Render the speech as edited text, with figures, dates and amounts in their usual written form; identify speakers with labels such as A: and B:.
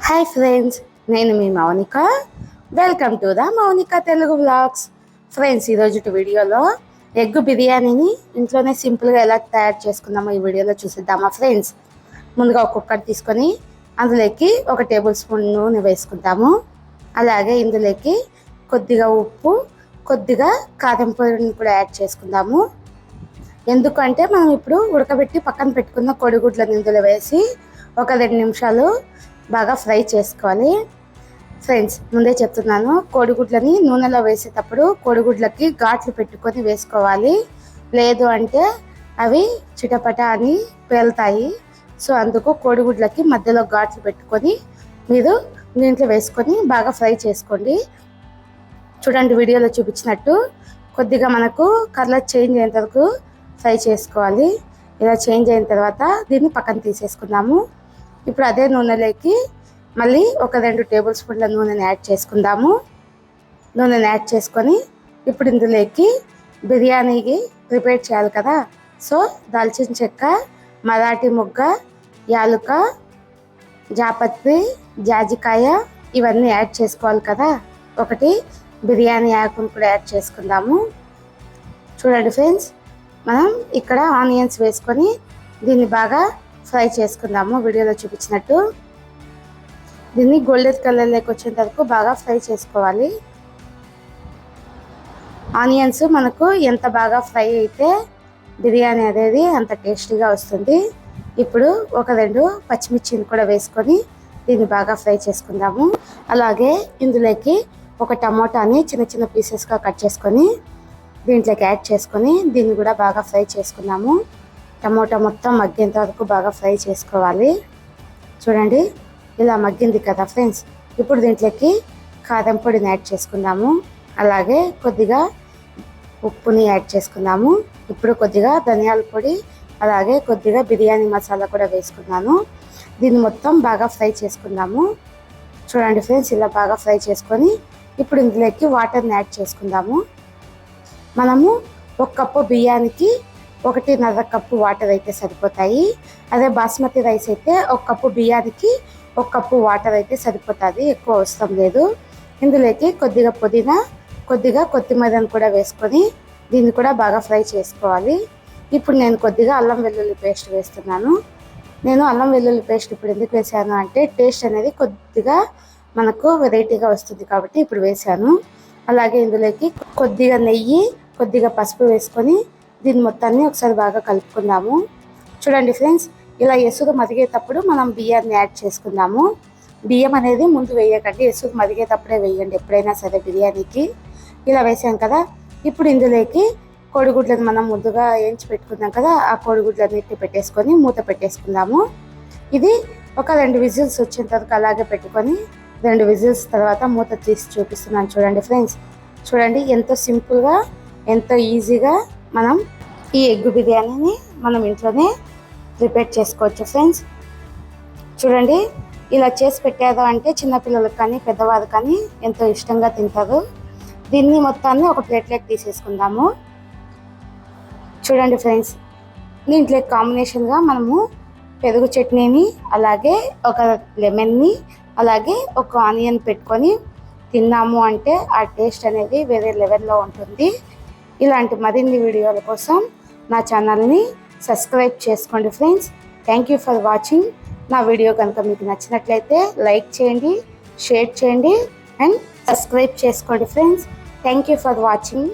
A: Hi friends, నేను మీ Mounika. Welcome to the Mounika Telugu vlogs. Friends, ఈరోజు వీడియోలో ఎగ్ బిర్యానీని ఇంట్లోనే సింపుల్గా ఎలా తయారు చేసుకుందామో ఈ వీడియోలో చూసిద్దామా ఫ్రెండ్స్. ముందుగా ఒక కుక్కర్ తీసుకొని అందులోకి 1 టేబుల్ స్పూన్ నూనె వేసుకుంటాము. అలాగే ఇందులోకి కొద్దిగా ఉప్పు, కొద్దిగా కారం పొడిని కూడా యాడ్ చేసుకుందాము. ఎందుకంటే మనం ఇప్పుడు ఉడకబెట్టి పక్కన పెట్టుకున్న కోడిగుడ్లను ఇందులో వేసి ఒక 2 నిమిషాలు బాగా ఫ్రై చేసుకోవాలి. ఫ్రెండ్స్, ముందే చెప్తున్నాను, కోడిగుడ్లని నూనెలో వేసేటప్పుడు కోడిగుడ్లకి ఘాట్లు పెట్టుకొని వేసుకోవాలి. లేదు అంటే అవి చిటపట అని పేలుతాయి. సో అందుకు కోడిగుడ్లకి మధ్యలో ఘాట్లు పెట్టుకొని మీరు దీంట్లో వేసుకొని బాగా ఫ్రై చేసుకోండి. చూడండి, వీడియోలో చూపించినట్టు కొద్దిగా మనకు కలర్ చేంజ్ అయ్యేంత వరకు ఫ్రై చేసుకోవాలి. ఇలా చేంజ్ అయిన తర్వాత దీన్ని పక్కన తీసేసుకుందాము. ఇప్పుడు అదే నూనెలోకి మళ్ళీ ఒక 2 టేబుల్ స్పూన్ల నూనెని యాడ్ చేసుకుందాము. నూనెని యాడ్ చేసుకొని ఇప్పుడు ఇందులోకి బిర్యానీకి ప్రిపేర్ చేయాలి కదా. సో దాల్చిన చెక్క, మరాఠీ మొగ్గ, యాలుక, జాపత్రి, జాజికాయ ఇవన్నీ యాడ్ చేసుకోవాలి కదా. ఒకటి బిర్యానీ ఆకును కూడా యాడ్ చేసుకుందాము. చూడండి ఫ్రెండ్స్, మనం ఇక్కడ ఆనియన్స్ వేసుకొని దీన్ని బాగా ఫ్రై చేసుకుందాము. వీడియోలో చూపించినట్టు దీన్ని గోల్డెన్ కలర్లోకి వచ్చేంత వరకు బాగా ఫ్రై చేసుకోవాలి. ఆనియన్స్ మనకు ఎంత బాగా ఫ్రై అయితే బిర్యానీ అనేది అంత టేస్టీగా వస్తుంది. ఇప్పుడు ఒక 2 పచ్చిమిర్చిని కూడా వేసుకొని దీన్ని బాగా ఫ్రై చేసుకుందాము. అలాగే ఇందులోకి ఒక టమోటాని చిన్న చిన్న పీసెస్గా కట్ చేసుకొని దీంట్లోకి యాడ్ చేసుకొని దీన్ని కూడా బాగా ఫ్రై చేసుకుందాము. టమోటా మొత్తం మగ్గేంత వరకు బాగా ఫ్రై చేసుకోవాలి. చూడండి, ఇలా మగ్గింది కదా ఫ్రెండ్స్. ఇప్పుడు దీంట్లోకి కారం పొడిని యాడ్ చేసుకుందాము. అలాగే కొద్దిగా ఉప్పుని యాడ్ చేసుకుందాము. ఇప్పుడు కొద్దిగా ధనియాల పొడి, అలాగే కొద్దిగా బిర్యానీ మసాలా కూడా వేసుకున్నాను. దీన్ని మొత్తం బాగా ఫ్రై చేసుకుందాము. చూడండి ఫ్రెండ్స్, ఇలా బాగా ఫ్రై చేసుకొని ఇప్పుడు ఇందులోకి వాటర్ని యాడ్ చేసుకుందాము. మనము 1 కప్పు బియ్యానికి 1.5 కప్పు వాటర్ అయితే సరిపోతాయి. అదే బాస్మతి రైస్ అయితే 1 కప్పు బియ్యానికి 1 కప్పు వాటర్ అయితే సరిపోతుంది, ఎక్కువ అవసరం లేదు. ఇందులోకి కొద్దిగా పుదీనా, కొద్దిగా కొత్తిమీరని కూడా వేసుకొని దీన్ని కూడా బాగా ఫ్రై చేసుకోవాలి. ఇప్పుడు నేను కొద్దిగా అల్లం వెల్లుల్లి పేస్ట్ వేస్తున్నాను. నేను అల్లం వెల్లుల్లి పేస్ట్ ఇప్పుడు ఎందుకు వేసాను అంటే టేస్ట్ అనేది కొద్దిగా మనకు వెరైటీగా వస్తుంది కాబట్టి ఇప్పుడు వేసాను. అలాగే ఇందులోకి కొద్దిగా నెయ్యి, కొద్దిగా పసుపు వేసుకొని దీన్ని మొత్తాన్ని ఒకసారి బాగా కలుపుకుందాము. చూడండి ఫ్రెండ్స్, ఇలా ఎసురు మరిగేటప్పుడు మనం బియ్యాన్ని యాడ్ చేసుకుందాము. బియ్యం అనేది ముందు వేయకండి, ఎసురు మరిగేటప్పుడే వేయండి ఎప్పుడైనా సరే బిర్యానీకి. ఇలా వేసాం కదా. ఇప్పుడు ఇందులోకి కోడిగుడ్లను మనం ముందుగా వేయించి పెట్టుకున్నాం కదా, ఆ కోడిగుడ్లన్నిటిని పెట్టేసుకొని మూత పెట్టేసుకుందాము. ఇది ఒక 2 విజిల్స్ వచ్చేంత వరకు అలాగే పెట్టుకొని 2 విజిల్స్ తర్వాత మూత తీసి చూపిస్తున్నాను. చూడండి ఫ్రెండ్స్, చూడండి ఎంతో సింపుల్గా, ఎంతో ఈజీగా మనం ఈ ఎగ్ బిర్యానీని మనం ఇంట్లోనే ప్రిపేర్ చేసుకోవచ్చు ఫ్రెండ్స్. చూడండి, ఇలా చేసి పెట్టారు అంటే చిన్నపిల్లలకు కానీ పెద్దవారు కానీ ఎంతో ఇష్టంగా తింటారు. దీన్ని మొత్తాన్ని ఒక ప్లేట్లోకి తీసేసుకుందాము. చూడండి ఫ్రెండ్స్, దీంట్లో కాంబినేషన్గా మనము పెరుగు చట్నీని, అలాగే ఒక లెమన్ని, అలాగే ఒక ఆనియన్ పెట్టుకొని తిన్నాము అంటే ఆ టేస్ట్ అనేది వేరే లెవెల్లో ఉంటుంది. ఇలాంటి మరిన్ని వీడియోల కోసం నా ఛానల్ని సబ్స్క్రైబ్ చేసుకోండి friends. Thank you for watching. నా వీడియో కనుక మీకు నచ్చినట్లయితే లైక్ చేయండి, షేర్ చేయండి అండ్ సబ్స్క్రైబ్ చేసుకోండి friends. Thank you for watching.